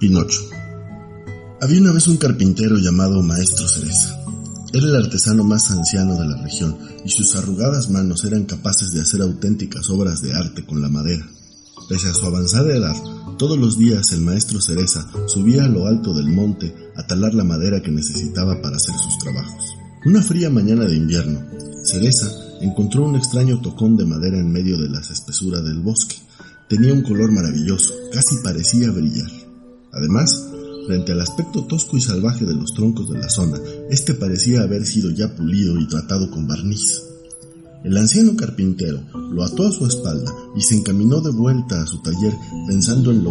Pinocho. Había una vez un carpintero llamado Maestro Cereza. Era el artesano más anciano de la región y sus arrugadas manos eran capaces de hacer auténticas obras de arte con la madera. Pese a su avanzada edad, todos los días el Maestro Cereza subía a lo alto del monte a talar la madera que necesitaba para hacer sus trabajos. Una fría mañana de invierno, Cereza encontró un extraño tocón de madera en medio de las espesuras del bosque. Tenía un color maravilloso, casi parecía brillar. Además, frente al aspecto tosco y salvaje de los troncos de la zona, este parecía haber sido ya pulido y tratado con barniz. El anciano carpintero lo ató a su espalda y se encaminó de vuelta a su taller pensando en lo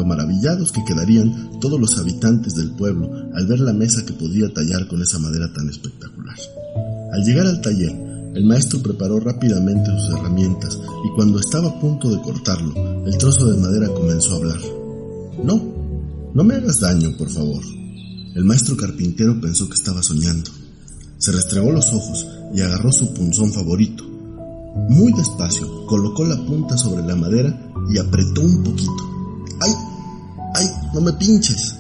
maravillados que quedarían todos los habitantes del pueblo al ver la mesa que podía tallar con esa madera tan espectacular. Al llegar al taller, el maestro preparó rápidamente sus herramientas y cuando estaba a punto de cortarlo, el trozo de madera comenzó a hablar. No me hagas daño, por favor. El maestro carpintero pensó que estaba soñando. Se restregó los ojos y agarró su punzón favorito. Muy despacio, colocó la punta sobre la madera y apretó un poquito. ¡Ay! ¡No me pinches!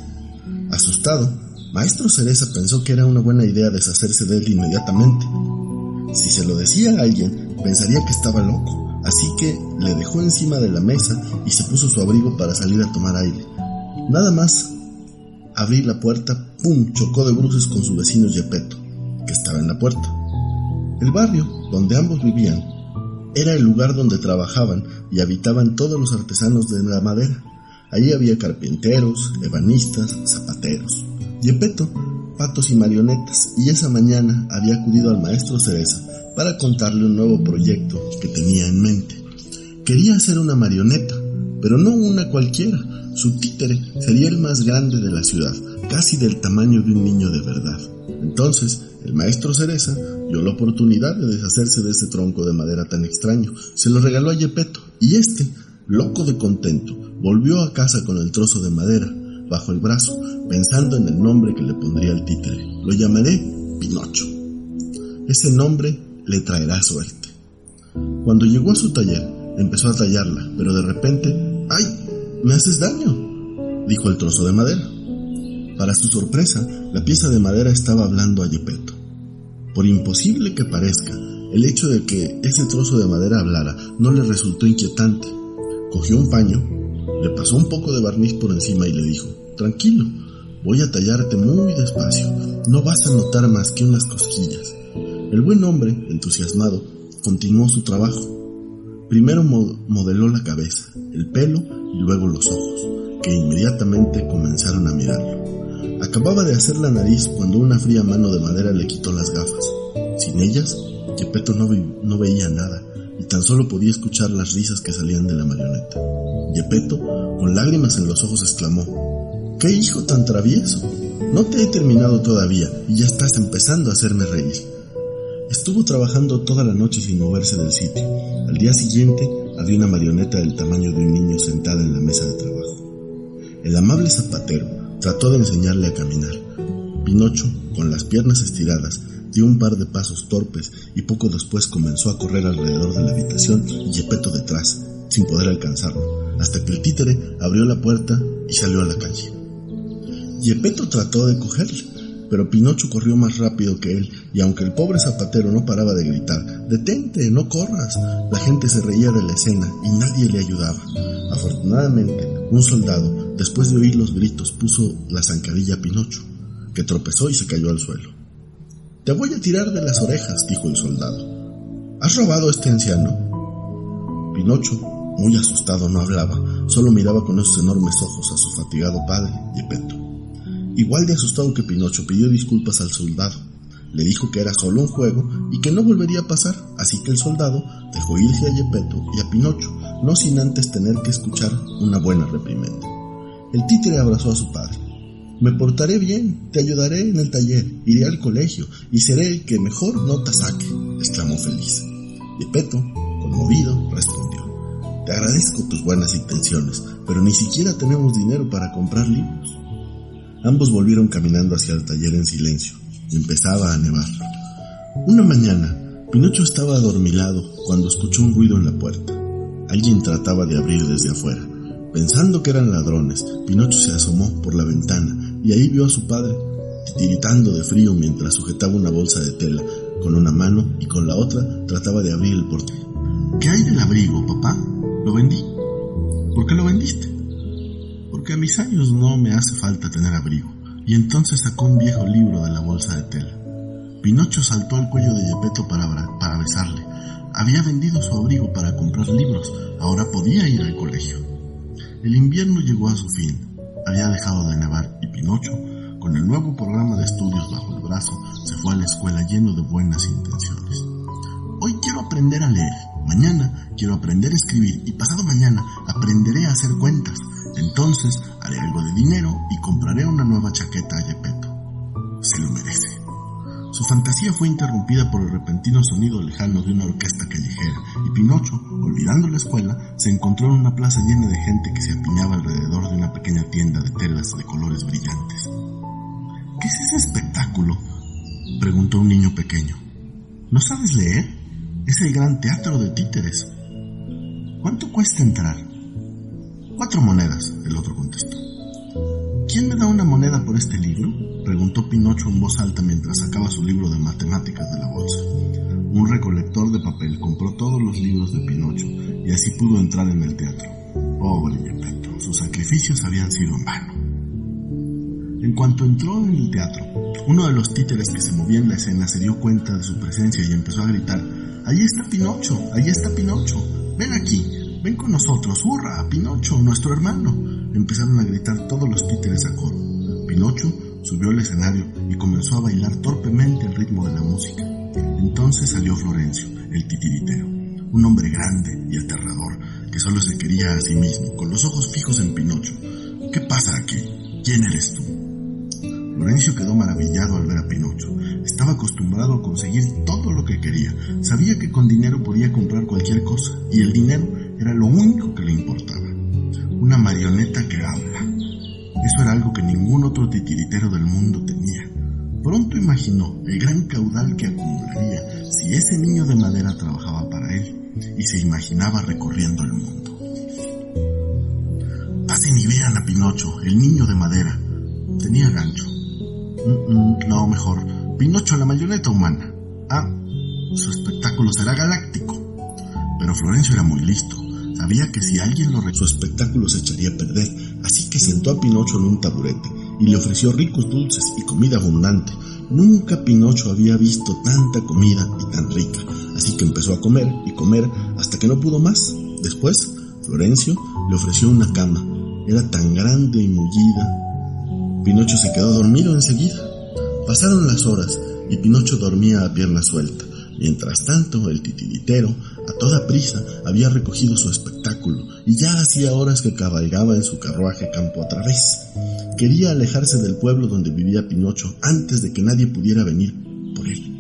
Asustado, Maestro Cereza pensó que era una buena idea deshacerse de él inmediatamente. Si se lo decía a alguien, pensaría que estaba loco, así que le dejó encima de la mesa y se puso su abrigo para salir a tomar aire. Nada más abrir la puerta, ¡pum!, chocó de bruces con su vecino Gepetto, que estaba en la puerta. El barrio donde ambos vivían era el lugar donde trabajaban y habitaban todos los artesanos de la madera. Allí había carpinteros, ebanistas, zapateros, Gepetto, patos y marionetas, y esa mañana había acudido al Maestro Cereza para contarle un nuevo proyecto que tenía en mente. Quería hacer una marioneta, pero no una cualquiera. Su títere sería el más grande de la ciudad, casi del tamaño de un niño de verdad. Entonces, el Maestro Cereza dio la oportunidad de deshacerse de ese tronco de madera tan extraño. Se lo regaló a Gepetto, y este, loco de contento, volvió a casa con el trozo de madera bajo el brazo, pensando en el nombre que le pondría al títere. Lo llamaré Pinocho. Ese nombre le traerá suerte. Cuando llegó a su taller, empezó a tallarla, pero de repente, ¡ay! ¡Me haces daño!, dijo el trozo de madera. Para su sorpresa, la pieza de madera estaba hablando a Gepetto. Por imposible que parezca, el hecho de que ese trozo de madera hablara no le resultó inquietante. Cogió un paño, le pasó un poco de barniz por encima y le dijo: «Tranquilo, voy a tallarte muy despacio, no vas a notar más que unas cosquillas». El buen hombre, entusiasmado, continuó su trabajo. Primero modeló la cabeza, el pelo y luego los ojos, que inmediatamente comenzaron a mirarlo. Acababa de hacer la nariz cuando una fría mano de madera le quitó las gafas. Sin ellas, Gepetto no veía nada y tan solo podía escuchar las risas que salían de la marioneta. Gepetto, con lágrimas en los ojos, exclamó: «¡Qué hijo tan travieso! No te he terminado todavía y ya estás empezando a hacerme reír». Estuvo trabajando toda la noche sin moverse del sitio. Al día siguiente había una marioneta del tamaño de un niño sentada en la mesa de trabajo. El amable zapatero trató de enseñarle a caminar. Pinocho, con las piernas estiradas, dio un par de pasos torpes y poco después comenzó a correr alrededor de la habitación y Gepetto detrás, sin poder alcanzarlo, hasta que el títere abrió la puerta y salió a la calle. Gepetto trató de cogerle, pero Pinocho corrió más rápido que él, y aunque el pobre zapatero no paraba de gritar: «¡Detente, no corras!», la gente se reía de la escena y nadie le ayudaba. Afortunadamente, un soldado, después de oír los gritos, puso la zancadilla a Pinocho, que tropezó y se cayó al suelo. «Te voy a tirar de las orejas», dijo el soldado. «¿Has robado a este anciano?». Pinocho, muy asustado, no hablaba, solo miraba con esos enormes ojos a su fatigado padre, Gepetto. Igual de asustado que Pinocho, pidió disculpas al soldado. Le dijo que era solo un juego y que no volvería a pasar, así que el soldado dejó irse a Gepetto y a Pinocho, no sin antes tener que escuchar una buena reprimenda. El títere abrazó a su padre. «Me portaré bien, te ayudaré en el taller, iré al colegio y seré el que mejor nota saque», exclamó feliz. Gepetto, conmovido, respondió: «Te agradezco tus buenas intenciones, pero ni siquiera tenemos dinero para comprar libros». Ambos volvieron caminando hacia el taller en silencio. Empezaba a nevar. Una mañana, Pinocho estaba adormilado cuando escuchó un ruido en la puerta. Alguien trataba de abrir desde afuera, Pensando que eran ladrones, Pinocho se asomó por la ventana y ahí vio a su padre, titiritando de frío mientras sujetaba una bolsa de tela con una mano y con la otra trataba de abrir el portón. ¿Qué hay del abrigo, papá? Lo vendí. ¿Por qué lo vendiste? Porque a mis años no me hace falta tener abrigo. Y entonces sacó un viejo libro de la bolsa de tela. Pinocho saltó al cuello de Geppetto para besarle. Había vendido su abrigo para comprar libros, ahora podía ir al colegio. El invierno llegó a su fin, había dejado de nevar y Pinocho, con el nuevo programa de estudios bajo el brazo, se fue a la escuela lleno de buenas intenciones. Hoy quiero aprender a leer, mañana quiero aprender a escribir y pasado mañana aprenderé a hacer cuentas. Entonces haré algo de dinero y compraré una nueva chaqueta a Geppetto. Se lo merece. Su fantasía fue interrumpida por el repentino sonido lejano de una orquesta callejera y Pinocho, olvidando la escuela, se encontró en una plaza llena de gente que se apiñaba alrededor de una pequeña tienda de telas de colores brillantes. ¿Qué es ese espectáculo?, preguntó un niño pequeño. ¿No sabes leer? Es el gran teatro de títeres. ¿Cuánto cuesta entrar? 4 monedas, el otro contestó. ¿Quién me da una moneda por este libro?, preguntó Pinocho en voz alta mientras sacaba su libro de matemáticas de la bolsa. Un recolector de papel compró todos los libros de Pinocho y así pudo entrar en el teatro. Pobre Geppetto, sus sacrificios habían sido en vano. En cuanto entró en el teatro, uno de los títeres que se movía en la escena se dio cuenta de su presencia y empezó a gritar: ¡Ahí está Pinocho! ¡Ahí está Pinocho! ¡Ven aquí! ¡Ven con nosotros! ¡Hurra! ¡Pinocho, nuestro hermano! Empezaron a gritar todos los títeres a coro. Pinocho subió al escenario y comenzó a bailar torpemente al ritmo de la música. Entonces salió Florencio, el titiritero, un hombre grande y aterrador que solo se quería a sí mismo, con los ojos fijos en Pinocho. ¿Qué pasa aquí? ¿Quién eres tú? Florencio quedó maravillado al ver a Pinocho. Estaba acostumbrado a conseguir todo lo que quería. Sabía que con dinero podía comprar cualquier cosa y el dinero era lo único que le importaba. Una marioneta que habla. Eso era algo que ningún otro titiritero del mundo tenía. Pronto imaginó el gran caudal que acumularía si ese niño de madera trabajaba para él y se imaginaba recorriendo el mundo. Pasen y vean a Pinocho, el niño de madera. Tenía gancho. No, mejor, Pinocho la marioneta humana. Su espectáculo será galáctico. Pero Florencio era muy listo. Sabía que si alguien lo su espectáculo se echaría a perder, así que sentó a Pinocho en un taburete y le ofreció ricos dulces y comida abundante. Nunca Pinocho había visto tanta comida y tan rica, así que empezó a comer y comer hasta que no pudo más. Después, Florencio le ofreció una cama. Era tan grande y mullida. Pinocho se quedó dormido enseguida. Pasaron las horas y Pinocho dormía a pierna suelta. Mientras tanto, el titiritero, a toda prisa, había recogido su espectáculo y ya hacía horas que cabalgaba en su carruaje campo a través. Quería alejarse del pueblo donde vivía Pinocho antes de que nadie pudiera venir por él.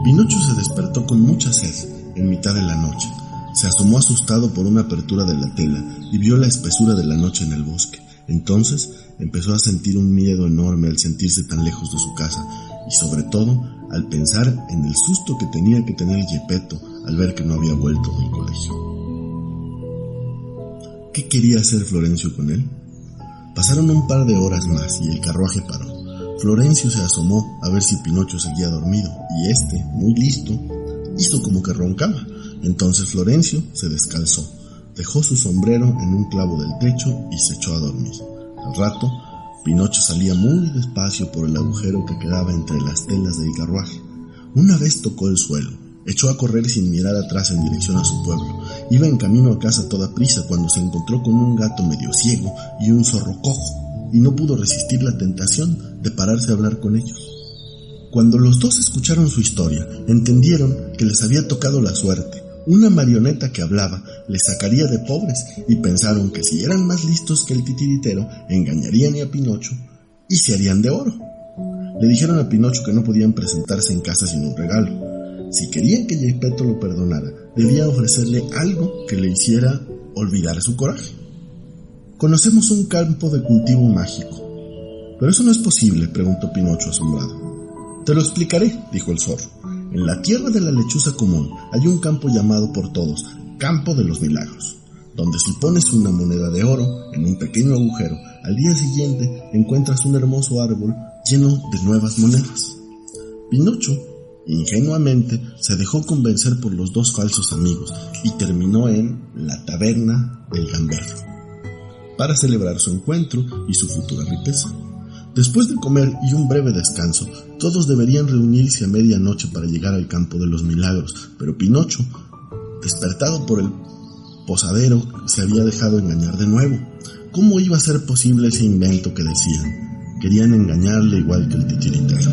Pinocho se despertó con mucha sed en mitad de la noche. Se asomó asustado por una apertura de la tela y vio la espesura de la noche en el bosque. Entonces empezó a sentir un miedo enorme al sentirse tan lejos de su casa y sobre todo al pensar en el susto que tenía que tener Geppetto al ver que no había vuelto del colegio. ¿Qué quería hacer Florencio con él? Pasaron un par de horas más y el carruaje paró. Florencio se asomó a ver si Pinocho seguía dormido y este, muy listo, hizo como que roncaba. Entonces Florencio se descalzó, dejó su sombrero en un clavo del techo y se echó a dormir. Al rato, Pinocho salía muy despacio por el agujero que quedaba entre las telas del carruaje. Una vez tocó el suelo, echó a correr sin mirar atrás en dirección a su pueblo. Iba en camino a casa a toda prisa cuando se encontró con un gato medio ciego y un zorro cojo, y no pudo resistir la tentación de pararse a hablar con ellos. Cuando los dos escucharon su historia, entendieron que les había tocado la suerte. Una marioneta que hablaba les sacaría de pobres y pensaron que si eran más listos que el titiritero, engañarían a Pinocho y se harían de oro. Le dijeron a Pinocho que no podían presentarse en casa sin un regalo. Si querían que Geppetto lo perdonara, debía ofrecerle algo que le hiciera olvidar su coraje. Conocemos un campo de cultivo mágico. ¿Pero eso no es posible?, preguntó Pinocho asombrado. Te lo explicaré, dijo el zorro. En la tierra de la lechuza común hay un campo llamado por todos Campo de los Milagros. donde si pones una moneda de oro en un pequeño agujero, al día siguiente encuentras un hermoso árbol lleno de nuevas monedas. Pinocho, ingenuamente, se dejó convencer por los dos falsos amigos y terminó en la taberna del gamberro, para celebrar su encuentro y su futura riqueza. Después de comer y un breve descanso, todos deberían reunirse a medianoche para llegar al campo de los milagros, pero Pinocho, despertado por el posadero, se había dejado engañar de nuevo. ¿Cómo iba a ser posible ese invento que decían? Querían engañarle igual que el titiritero.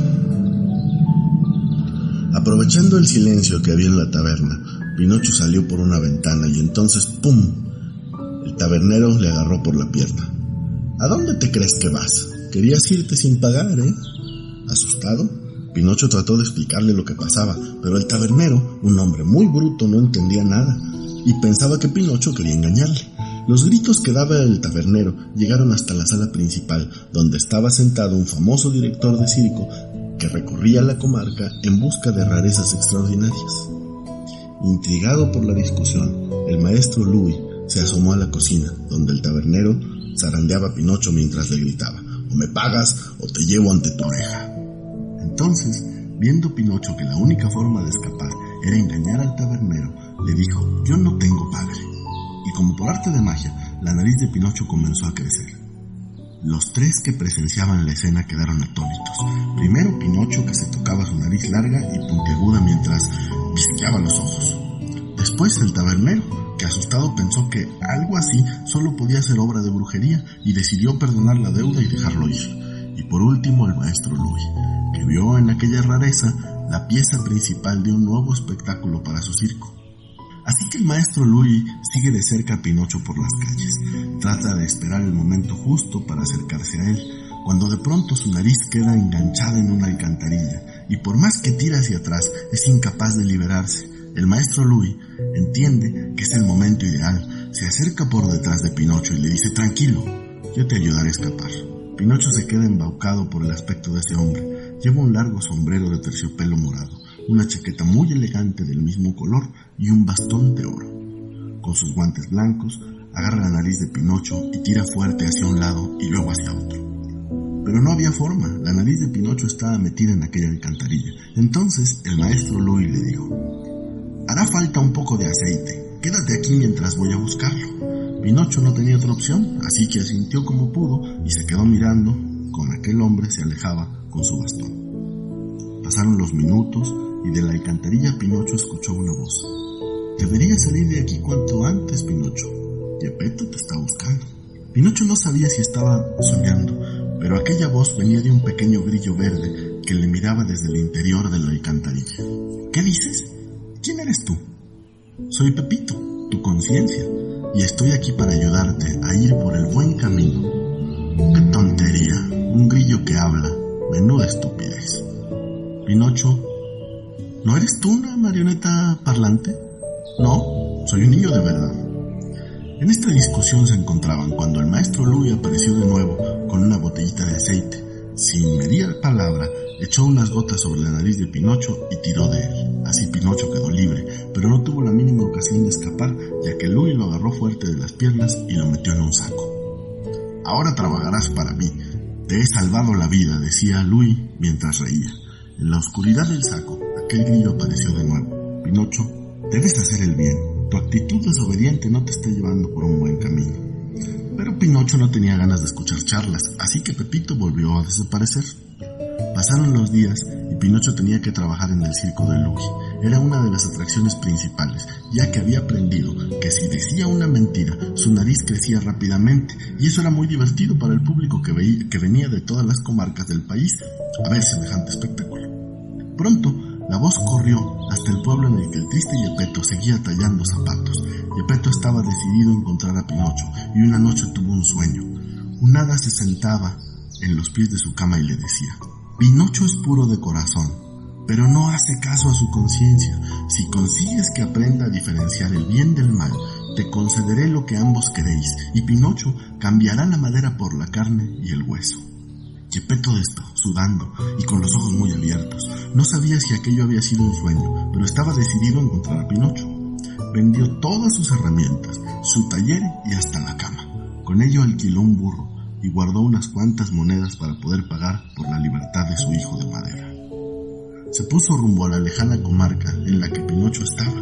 Aprovechando el silencio que había en la taberna, Pinocho salió por una ventana y entonces ¡pum! El tabernero le agarró por la pierna. ¿A dónde te crees que vas? Querías irte sin pagar, ¿eh? Asustado, Pinocho trató de explicarle lo que pasaba, pero el tabernero, un hombre muy bruto, no entendía nada y pensaba que Pinocho quería engañarle. Los gritos que daba el tabernero llegaron hasta la sala principal, donde estaba sentado un famoso director de circo que recorría la comarca en busca de rarezas extraordinarias. Intrigado por la discusión, el maestro Louis se asomó a la cocina, donde el tabernero zarandeaba a Pinocho mientras le gritaba: «O me pagas o te llevo ante tu oreja». Entonces, viendo Pinocho que la única forma de escapar era engañar al tabernero, le dijo: «Yo no tengo padre». Y como por arte de magia, la nariz de Pinocho comenzó a crecer. Los tres que presenciaban la escena quedaron atónitos. Primero Pinocho, que se tocaba su nariz larga y puntiaguda mientras visqueaba los ojos. Después el tabernero, que asustado pensó que algo así solo podía ser obra de brujería y decidió perdonar la deuda y dejarlo ir. Y por último el maestro Louis, que vio en aquella rareza la pieza principal de un nuevo espectáculo para su circo. Así que el maestro Louis sigue de cerca a Pinocho por las calles. Trata de esperar el momento justo para acercarse a él, cuando de pronto su nariz queda enganchada en una alcantarilla, y por más que tira hacia atrás, es incapaz de liberarse. El maestro Louis entiende que es el momento ideal, se acerca por detrás de Pinocho y le dice: «Tranquilo, yo te ayudaré a escapar». Pinocho se queda embaucado por el aspecto de ese hombre. Lleva un largo sombrero de terciopelo morado, una chaqueta muy elegante del mismo color y un bastón de oro. Con sus guantes blancos, agarra la nariz de Pinocho y tira fuerte hacia un lado y luego hacia otro. Pero no había forma, la nariz de Pinocho estaba metida en aquella alcantarilla. Entonces el maestro Louis le dijo: «Hará falta un poco de aceite, quédate aquí mientras voy a buscarlo». Pinocho no tenía otra opción, así que asintió como pudo y se quedó mirando con aquel hombre se alejaba con su bastón. Pasaron los minutos y de la alcantarilla Pinocho escuchó una voz: «Deberías salir de aquí cuanto antes, Pinocho. Geppetto te está buscando». Pinocho no sabía si estaba soñando, pero aquella voz venía de un pequeño grillo verde que le miraba desde el interior de la alcantarilla. «¿Qué dices? ¿Quién eres tú?» «Soy Pepito, tu conciencia, y estoy aquí para ayudarte a ir por el buen camino». «¡Qué tontería! Un grillo que habla. Menuda estupidez». «Pinocho, ¿no eres tú una marioneta parlante?» «No, soy un niño de verdad». En esta discusión se encontraban cuando el maestro Louis apareció de nuevo con una botellita de aceite. Sin medir palabra, echó unas gotas sobre la nariz de Pinocho y tiró de él. Así Pinocho quedó libre, pero no tuvo la mínima ocasión de escapar, ya que Louis lo agarró fuerte de las piernas y lo metió en un saco. «Ahora trabajarás para mí. Te he salvado la vida», decía Louis mientras reía. En la oscuridad del saco, aquel grillo apareció de nuevo. «Pinocho, debes hacer el bien. Tu actitud desobediente no te está llevando por un buen camino». Pero Pinocho no tenía ganas de escuchar charlas, así que Pepito volvió a desaparecer. Pasaron los días y Pinocho tenía que trabajar en el circo de Louis. Era una de las atracciones principales, ya que había aprendido que si decía una mentira, su nariz crecía rápidamente, y eso era muy divertido para el público que venía de todas las comarcas del país a ver semejante espectáculo. Pronto, la voz corrió hasta el pueblo en el que el triste Geppetto seguía tallando zapatos. Geppetto estaba decidido a encontrar a Pinocho, y una noche tuvo un sueño. Un hada se sentaba en los pies de su cama y le decía: «Pinocho es puro de corazón, pero no hace caso a su conciencia. Si consigues que aprenda a diferenciar el bien del mal, te concederé lo que ambos queréis, y Pinocho cambiará la madera por la carne y el hueso». Geppetto despertó, sudando y con los ojos muy abiertos. No sabía si aquello había sido un sueño, pero estaba decidido a encontrar a Pinocho. vendió todas sus herramientas, su taller y hasta la cama. Con ello alquiló un burro y guardó unas cuantas monedas para poder pagar por la libertad de su hijo de madera. Se puso rumbo a la lejana comarca en la que Pinocho estaba,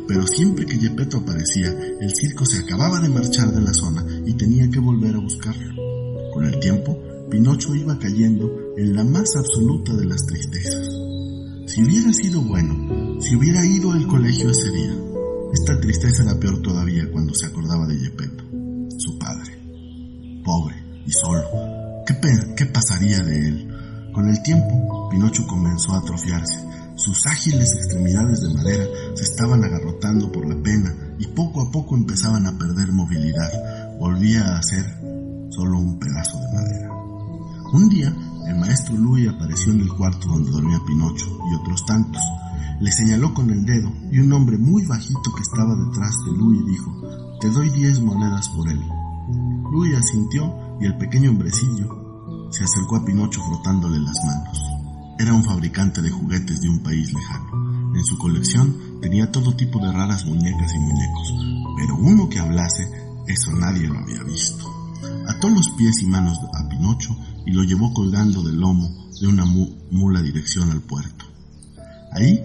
pero siempre que Geppetto aparecía, el circo se acababa de marchar de la zona y tenía que volver a buscarlo. Con el tiempo, Pinocho iba cayendo en la más absoluta de las tristezas. Si hubiera sido bueno, si hubiera ido al colegio ese día. Esta tristeza era peor todavía cuando se acordaba de Geppetto, su padre. Pobre y solo, ¿qué pasaría de él? Con el tiempo, Pinocho comenzó a atrofiarse. Sus ágiles extremidades de madera se estaban agarrotando por la pena y poco a poco empezaban a perder movilidad. Volvía a ser solo un pedazo de madera. Un día, el maestro Louis apareció en el cuarto donde dormía Pinocho y otros tantos. Le señaló con el dedo y un hombre muy bajito que estaba detrás de Louis dijo: «Te doy 10 monedas por él». Louis asintió y el pequeño hombrecillo se acercó a Pinocho frotándole las manos. Era un fabricante de juguetes de un país lejano. En su colección tenía todo tipo de raras muñecas y muñecos, pero uno que hablase, eso nadie lo había visto. Ató los pies y manos a Pinocho y lo llevó colgando del lomo de una mula dirección al puerto. Ahí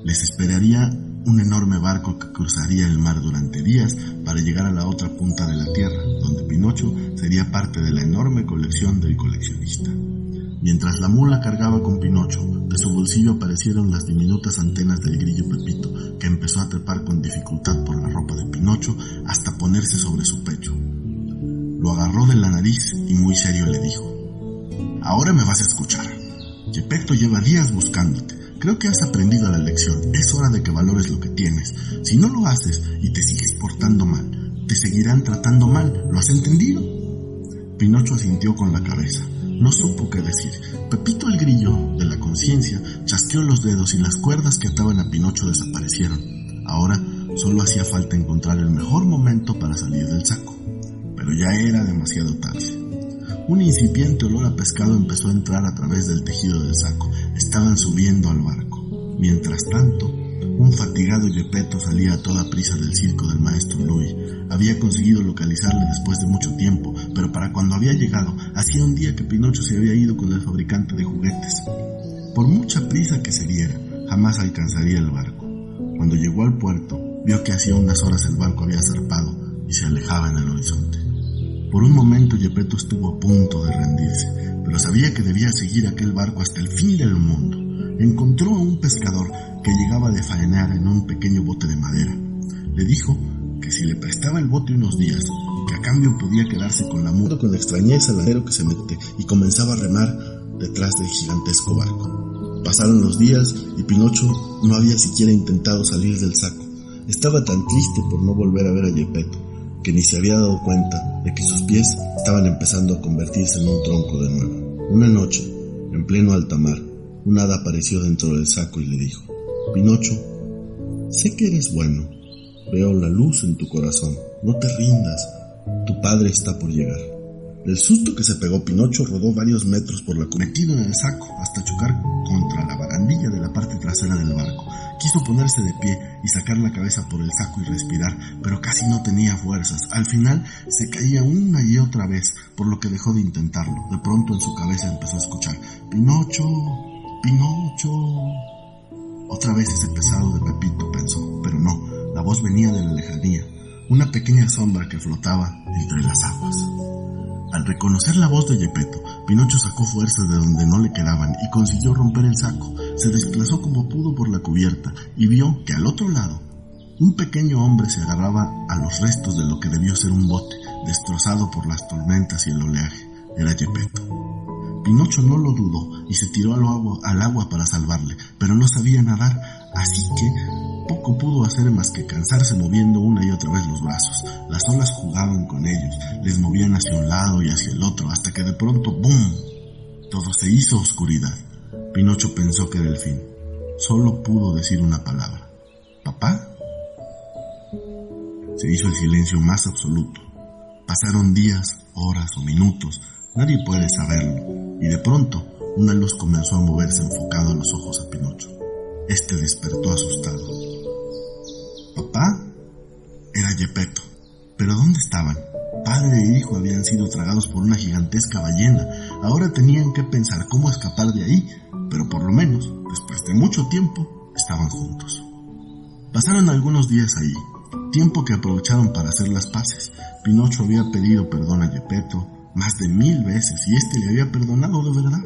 les esperaría un enorme barco que cruzaría el mar durante días para llegar a la otra punta de la tierra, donde Pinocho sería parte de la enorme colección del coleccionista. Mientras la mula cargaba con Pinocho, de su bolsillo aparecieron las diminutas antenas del grillo Pepito, que empezó a trepar con dificultad por la ropa de Pinocho hasta ponerse sobre su pecho. Lo agarró de la nariz y muy serio le dijo: «Ahora me vas a escuchar. Geppetto lleva días buscándote. Creo que has aprendido la lección. Es hora de que valores lo que tienes. Si no lo haces y te sigues portando mal, te seguirán tratando mal. ¿Lo has entendido?». Pinocho asintió con la cabeza. No supo qué decir. Pepito el grillo, de la conciencia, chasqueó los dedos y las cuerdas que ataban a Pinocho desaparecieron. Ahora solo hacía falta encontrar el mejor momento para salir del saco. Pero ya era demasiado tarde. Un incipiente olor a pescado empezó a entrar a través del tejido del saco. Estaban subiendo al barco. Mientras tanto, un fatigado Geppetto salía a toda prisa del circo del maestro Louis. Había conseguido localizarle después de mucho tiempo, pero para cuando había llegado, hacía un día que Pinocho se había ido con el fabricante de juguetes. Por mucha prisa que se diera, jamás alcanzaría el barco. Cuando llegó al puerto, vio que hacía unas horas el barco había zarpado y se alejaba en el horizonte. Por un momento Geppetto estuvo a punto de rendirse, pero sabía que debía seguir aquel barco hasta el fin del mundo. Encontró a un pescador que llegaba de faenar en un pequeño bote de madera. Le dijo que si le prestaba el bote unos días, que a cambio podía quedarse con la mula. Con extrañeza el lanero que se mete y comenzaba a remar detrás del gigantesco barco. Pasaron los días y Pinocho no había siquiera intentado salir del saco. Estaba tan triste por no volver a ver a Geppetto que ni se había dado cuenta de que sus pies estaban empezando a convertirse en un tronco de nuevo. Una noche, en pleno alta mar, un hada apareció dentro del saco y le dijo: «Pinocho, sé que eres bueno. Veo la luz en tu corazón. No te rindas. Tu padre está por llegar». Del susto que se pegó, Pinocho rodó varios metros por la metido en el saco hasta chocar contra la barandilla de la parte trasera del barco. Quiso ponerse de pie y sacar la cabeza por el saco y respirar, pero casi no tenía fuerzas. Al final se caía una y otra vez, por lo que dejó de intentarlo. De pronto en su cabeza empezó a escuchar: «Pinocho, Pinocho». Otra vez ese pesado de Pepito, pensó, pero no, la voz venía de la lejanía, una pequeña sombra que flotaba entre las aguas. Al reconocer la voz de Geppetto, Pinocho sacó fuerzas de donde no le quedaban y consiguió romper el saco. Se desplazó como pudo por la cubierta y vio que al otro lado, un pequeño hombre se agarraba a los restos de lo que debió ser un bote, destrozado por las tormentas y el oleaje. Era Geppetto. Pinocho no lo dudó y se tiró al agua para salvarle, pero no sabía nadar, así que poco pudo hacer más que cansarse moviendo una y otra vez los brazos. Las olas jugaban con ellos, les movían hacia un lado y hacia el otro, hasta que de pronto, ¡bum!, todo se hizo oscuridad. Pinocho pensó que era el fin. Solo pudo decir una palabra: «¿Papá?». Se hizo el silencio más absoluto. Pasaron días, horas o minutos, nadie puede saberlo, y de pronto una luz comenzó a moverse enfocado a los ojos a Pinocho. Este despertó asustado. «¿Papá?». Era Geppetto. ¿Pero dónde estaban? Padre e hijo habían sido tragados por una gigantesca ballena. Ahora tenían que pensar cómo escapar de ahí, pero por lo menos, después de mucho tiempo, estaban juntos. Pasaron algunos días ahí, tiempo que aprovecharon para hacer las paces. Pinocho había pedido perdón a Geppetto más de 1000 veces y este le había perdonado de verdad.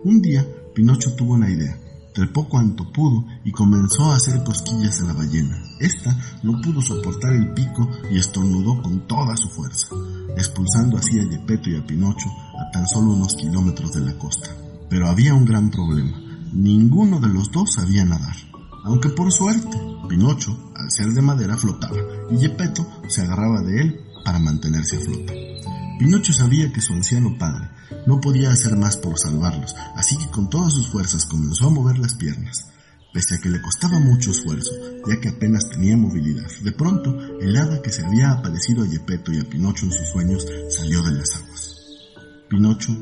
Un día, Pinocho tuvo una idea. Trepó cuanto pudo y comenzó a hacer cosquillas a la ballena. Esta no pudo soportar el pico y estornudó con toda su fuerza, expulsando así a Geppetto y a Pinocho a tan solo unos kilómetros de la costa. Pero había un gran problema. Ninguno de los dos sabía nadar. Aunque por suerte, Pinocho, al ser de madera, flotaba y Geppetto se agarraba de él para mantenerse a flote. Pinocho sabía que su anciano padre no podía hacer más por salvarlos, así que con todas sus fuerzas comenzó a mover las piernas. Pese a que le costaba mucho esfuerzo, ya que apenas tenía movilidad, de pronto el hada que se había aparecido a Geppetto y a Pinocho en sus sueños salió de las aguas. Pinocho,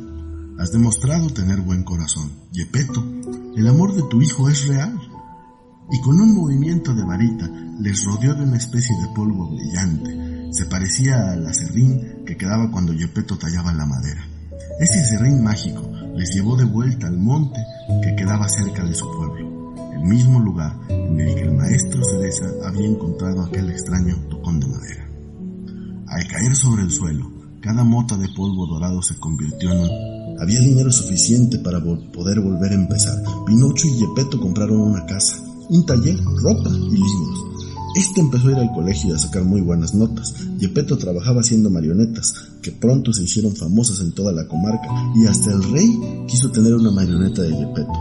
has demostrado tener buen corazón. Geppetto, el amor de tu hijo es real. Y con un movimiento de varita les rodeó de una especie de polvo brillante. Se parecía al aserrín que quedaba cuando Geppetto tallaba la madera. Ese aserrín mágico les llevó de vuelta al monte que quedaba cerca de su pueblo, el mismo lugar en el que el maestro Cereza había encontrado aquel extraño tocón de madera. Al caer sobre el suelo, cada mota de polvo dorado se convirtió en un... Había dinero suficiente para poder volver a empezar. Pinocho y Geppetto compraron una casa, un taller, ropa y libros. Empezó a ir al colegio y a sacar muy buenas notas. Geppetto trabajaba haciendo marionetas, que pronto se hicieron famosas en toda la comarca, y hasta el rey quiso tener una marioneta de Geppetto.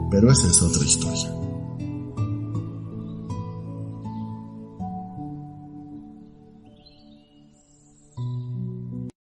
Pero esa es otra historia.